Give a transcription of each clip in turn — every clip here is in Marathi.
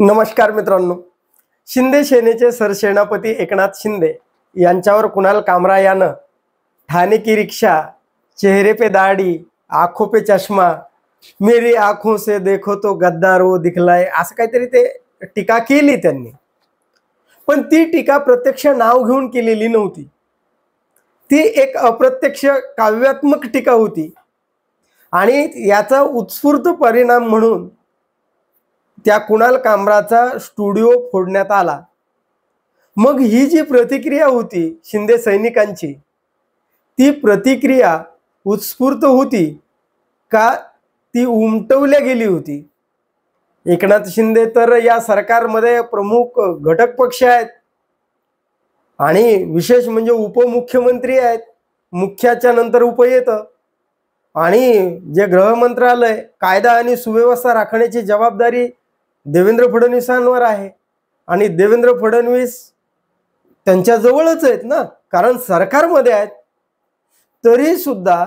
नमस्कार मित्रांनो, शिंदे सेनेचे सरसेनापती एकनाथ शिंदे यांच्यावर कुणाल कामरा यानं ठाणे की रिक्षा, चेहरे पे दाढी, आंखों पे चष्मा, मेरी आंखों से देखो तो गद्दार वो दिखलाय असं काहीतरी ते टीका केली त्यांनी। पण ती टीका प्रत्यक्ष नाव घेऊन केलेली नव्हती, ती एक अप्रत्यक्ष काव्यात्मक टीका होती आणि याचा उत्स्फूर्त परिणाम म्हणून त्या कुणाल कामराचा स्टुडिओ फोडण्यात आला। मग ही जी प्रतिक्रिया होती शिंदे सैनिकांची, ती प्रतिक्रिया उत्स्फूर्त होती का ती उमटवल्या गेली होती? एकनाथ शिंदे तर या सरकारमध्ये प्रमुख घटक पक्ष आहेत आणि विशेष म्हणजे उपमुख्यमंत्री आहेत, मुख्याच्या नंतर उप येतं आणि जे गृह मंत्रालय कायदा आणि सुव्यवस्था राखण्याची जबाबदारी देवेंद्र फडणवीसांवर आहे आणि देवेंद्र फडणवीस त्यांच्या जवळच आहेत ना, कारण सरकारमध्ये आहेत। तरी सुद्धा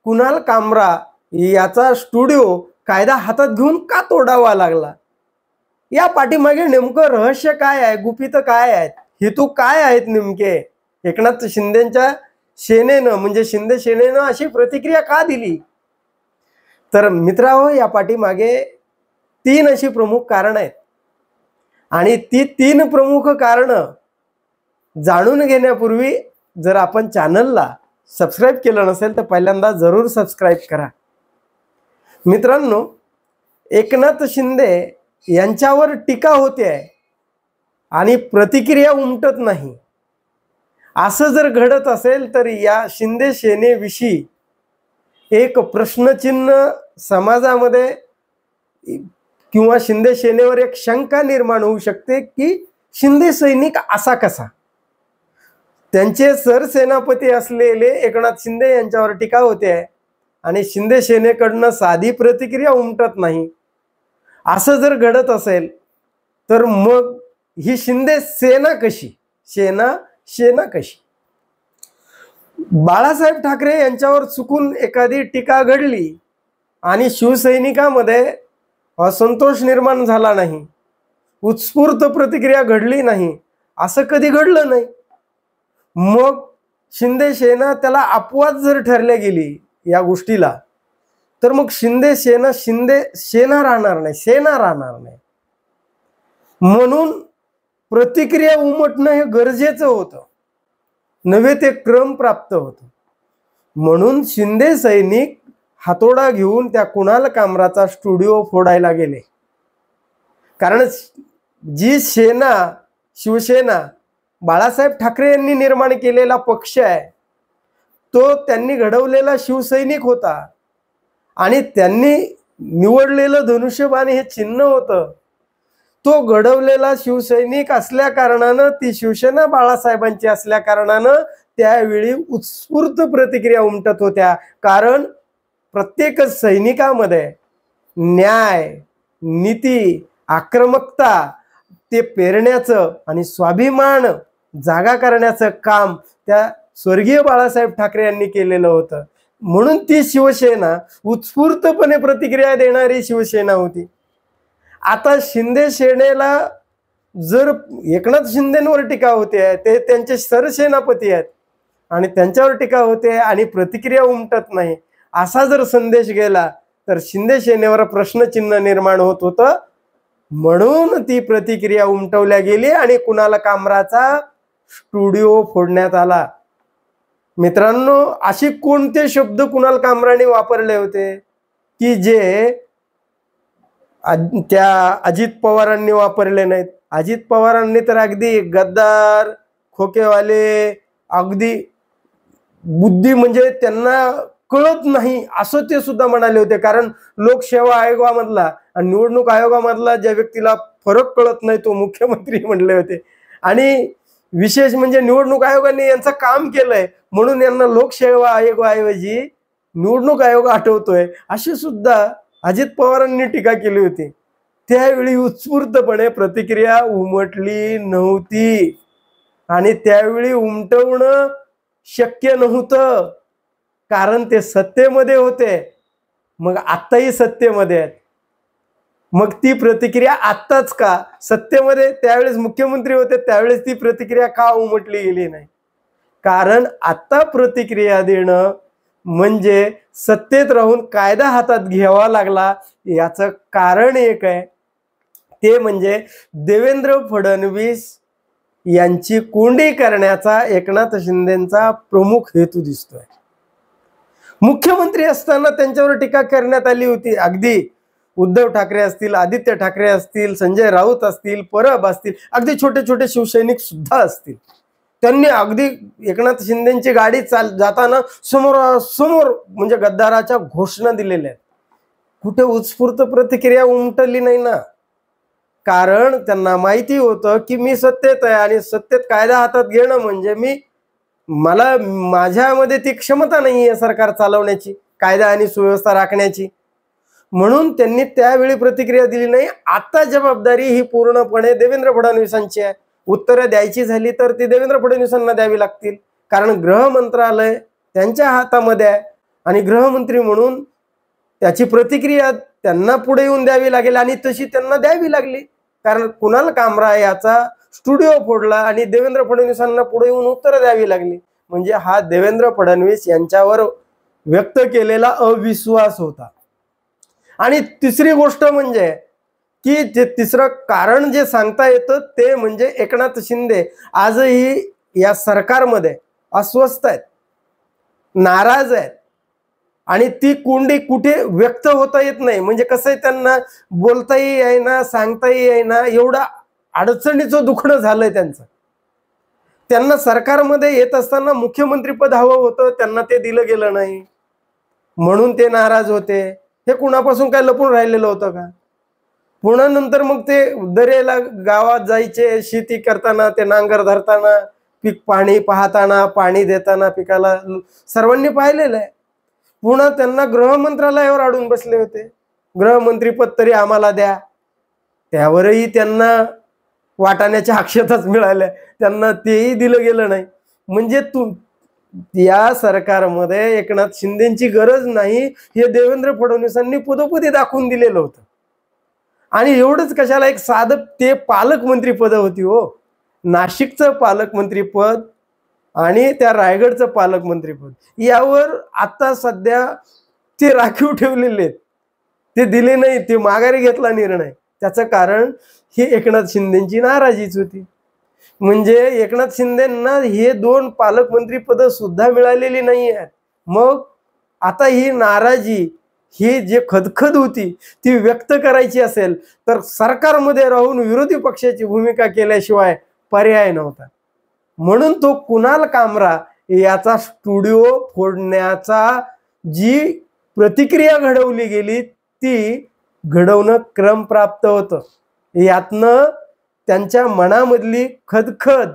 कुणाल कामरा याचा स्टुडिओ कायदा हातात घेऊन का तोडावा लागला? या पाठीमागे नेमकं रहस्य काय आहे, गुपित काय आहेत, हेतू काय आहेत नेमके? एकनाथ शिंदेच्या सेनेनं म्हणजे शिंदे सेनेनं अशी प्रतिक्रिया का दिली? तर मित्रांनो, या पाठीमागे तीन अशी प्रमुख कारण आहेत आणि ती तीन प्रमुख कारण जाणून घेण्यापूर्वी जर आपण चॅनलला सबस्क्राइब केलं नसेल तर पहिल्यांदा जरूर सबस्क्राइब करा। मित्रांनो, एकनाथ शिंदे यांच्यावर टीका होते आणि प्रतिक्रिया उमटत नाही, असं जर घडत असेल तर या शिंदे सेनेविषयी एक प्रश्नचिन्ह समाजामध्ये किंवा शिंदे सेनेवर एक शंका निर्माण होऊ शकते की शिंदे सैनिक असा कसा? त्यांचे सरसेनापती असलेले एकनाथ शिंदे यांच्यावर टीका होते आणि शिंदे सेनेकडनं साधी प्रतिक्रिया उमटत नाही, असं जर घडत असेल तर मग ही शिंदे सेना कशी? सेना कशी? बाळासाहेब ठाकरे यांच्यावर चुकून एखादी टीका घडली आणि शिवसैनिकांमध्ये असंतोष निर्माण झाला नाही, उत्स्फूर्त प्रतिक्रिया घडली नाही, असं कधी घडलं नाही। मग शिंदे सेना त्याला अपवाद जर ठरल्या गेली या गोष्टीला, तर मग शिंदे सेना राहणार नाही, सेना राहणार नाही। म्हणून प्रतिक्रिया उमटणं हे गरजेचं होतं, नव्हे ते क्रम प्राप्त होतं। म्हणून शिंदे सैनिक हातोडा घेऊन त्या कुणाल कामराचा स्टुडिओ फोडायला गेले, कारण जी सेना शिवसेना बाळासाहेब ठाकरे यांनी निर्माण केलेला पक्ष आहे, तो त्यांनी घडवलेला शिवसैनिक होता आणि त्यांनी निवडलेलं धनुष्यबाण हे चिन्ह होतं। तो घडवलेला शिवसैनिक असल्या कारणानं, ती शिवसेना बाळासाहेबांची असल्या कारणानं त्यावेळी उत्स्फूर्त प्रतिक्रिया उमटत होत्या, कारण प्रत्येक सैनिकामध्ये न्याय, नीती, आक्रमकता ते पेरण्याचं आणि स्वाभिमान जागा करण्याचं काम त्या स्वर्गीय बाळासाहेब ठाकरे यांनी केलेलं होतं। म्हणून ती शिवसेना उत्स्फूर्तपणे प्रतिक्रिया देणारी शिवसेना होती। आता शिंदे सेनेला जर एकनाथ शिंदेंवर टीका होते, ते त्यांचे सरसेनापती आहेत आणि त्यांच्यावर टीका होते आणि प्रतिक्रिया उमटत नाही, असा जर संदेश गेला तर शिंदे सेनेवर प्रश्नचिन्ह निर्माण होत होतं। म्हणून ती प्रतिक्रिया उमटवल्या गेली आणि कुणाल कामराचा स्टुडिओ फोडण्यात आला। मित्रांनो, अशी कोणते शब्द कुणाल कामराने वापरले होते की जे त्या अजित पवारांनी वापरले नाहीत? अजित पवारांनी तर अगदी गद्दार, खोकेवाले, अगदी बुद्धी म्हणजे त्यांना कळत नाही असं ते सुद्धा म्हणाले होते, कारण लोकसेवा आयोगामधला आणि निवडणूक आयोगामधला ज्या व्यक्तीला फरक कळत नाही तो मुख्यमंत्री म्हणले होते। आणि विशेष म्हणजे निवडणूक आयोगाने यांचं काम केलंय म्हणून यांना लोकसेवा आयोगाऐवजी निवडणूक आयोग आठवतोय, अशी सुद्धा अजित पवारांनी टीका केली होती। त्यावेळी उत्स्फूर्तपणे प्रतिक्रिया उमटली नव्हती आणि त्यावेळी उमटवणं शक्य नव्हतं, कारण ते सत्तेमध्ये होते। मग आत्ताही सत्तेमध्ये आहेत, मग ती प्रतिक्रिया आत्ताच का, सत्तेमध्ये त्यावेळेस मुख्यमंत्री होते त्यावेळेस ती प्रतिक्रिया का उमटली गेली नाही? कारण आता प्रतिक्रिया देणं म्हणजे सत्तेत राहून कायदा हातात घ्यावा लागला. याचं कारण एक आहे, ते म्हणजे देवेंद्र फडणवीस यांची कोंडी करण्याचा एकनाथ शिंदेचा प्रमुख हेतू दिसतोय. मुख्यमंत्री असताना त्यांच्यावर टीका करण्यात आली होती. अगदी उद्धव ठाकरे असतील, आदित्य ठाकरे असतील, संजय राऊत असतील, परब असतील, अगदी छोटे छोटे शिवसैनिक सुद्धा असतील, त्यांनी अगदी एकनाथ शिंदेची गाडी जाताना समोर म्हणजे गद्दाराच्या घोषणा दिलेल्या आहेत. कुठे उत्स्फूर्त प्रतिक्रिया उमटली नाही ना. कारण त्यांना माहिती होतं की मी सत्तेत आहे आणि सत्तेत कायदा हातात घेणं म्हणजे मला माझ्यामध्ये ती क्षमता नाही आहे सरकार चालवण्याची, कायदा आणि सुव्यवस्था राखण्याची. म्हणून त्यांनी त्यावेळी प्रतिक्रिया दिली नाही. आता जबाबदारी ही पूर्णपणे देवेंद्र फडणवीसांची आहे. उत्तरं द्यायची झाली तर ती देवेंद्र फडणवीसांना द्यावी लागतील, कारण गृह मंत्रालय त्यांच्या हातामध्ये आहे आणि गृहमंत्री म्हणून त्याची प्रतिक्रिया त्यांना पुढे येऊन द्यावी लागेल आणि तशी त्यांना द्यावी लागली. कारण कुणाल कामरा याचा स्टुडिओ फोडला आणि देवेंद्र फडणवीसांना पुढे येऊन उत्तरं द्यावी लागली. म्हणजे हा देवेंद्र फडणवीस यांच्यावर व्यक्त केलेला अविश्वास होता. आणि तिसरी गोष्ट म्हणजे की जे तिसरं कारण जे सांगता येतं ते म्हणजे एकनाथ शिंदे आजही या सरकारमध्ये अस्वस्थ आहेत, नाराज आहेत आणि ती कोंडी कुठे व्यक्त होता येत नाही. म्हणजे कसं आहे, त्यांना बोलताही येईना, सांगताही येईना, एवढं अडचणीचं दुखणं झालंय त्यांचं. त्यांना सरकारमध्ये येत असताना मुख्यमंत्रीपद हवं होतं, त्यांना ते दिलं गेलं नाही म्हणून ते नाराज होते. हे कुणापासून काय लपून राहिलेलं होतं का? पुन्हा नंतर मग ते दरेला गावात जायचे, शेती करताना, ते नांगर धरताना, पीक पाणी पाहताना, पाणी देताना पिकाला सर्वांनी पाहिलेलं आहे. पुन्हा त्यांना गृह मंत्रालयावर अडून बसले होते, गृहमंत्रीपद तरी आम्हाला द्या. त्यावरही त्यांना वाटाण्याच्या अक्षताच मिळाल्या, त्यांना तेही दिलं गेलं नाही. म्हणजे या सरकारमध्ये एकनाथ शिंदेची गरज नाही हे देवेंद्र फडणवीसांनी पदोपदी दाखवून दिलेलं होतं. आणि एवढंच कशाला, एक साधं ते पालकमंत्री पद होती हो, नाशिकचं पालकमंत्री पद आणि त्या रायगडचं पालकमंत्रीपद, यावर आता सध्या ते राखीव ठेवलेले आहेत, ते दिले नाही, ते माघारी घेतला निर्णय. त्याचं कारण ही एकनाथ शिंदेची नाराजीच होती. म्हणजे एकनाथ शिंदेंना हे 2 पालकमंत्री पद सुद्धा मिळालेली नाही आहेत. मग आता ही नाराजी, ही जे खदखद होती ती व्यक्त करायची असेल तर सरकारमध्ये राहून विरोधी पक्षाची भूमिका केल्याशिवाय पर्याय नव्हता. म्हणून तो कुणाल कामरा याचा स्टुडिओ फोडण्याचा जी प्रतिक्रिया घडवली गेली ती घडवणं क्रमप्राप्त होतं. यातनं त्यांच्या मनामधली खदखद,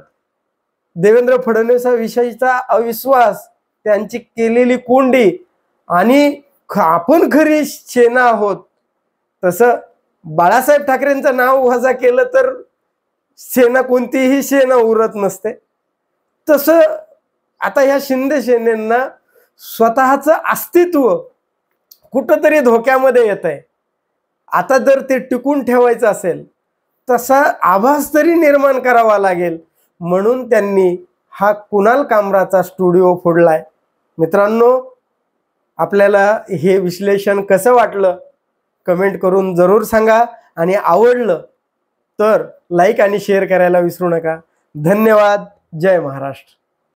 देवेंद्र फडणवीसाविषयीचा अविश्वास, त्यांची केलेली कोंडी आणि आपण खरी सेना आहोत, तसं बाळासाहेब ठाकरेंचं नाव वजा केलं तर सेना कोणतीही सेना उरत नसते, तसं आता ह्या शिंदे सेनेंना स्वतःचं अस्तित्व कुठंतरी धोक्यामध्ये येत आहे. आता जर ते टिकून ठेवायचं असेल तसा आभास तरी निर्माण करावा लागेल. म्हणून त्यांनी हा कुणाल कामराचा स्टुडिओ फोडलाय. मित्रांनो, आपल्याला हे विश्लेषण कसं वाटलं कमेंट करून जरूर सांगा आणि आवडलं तर लाईक आणि शेअर करायला विसरू नका. धन्यवाद. जय महाराष्ट्र.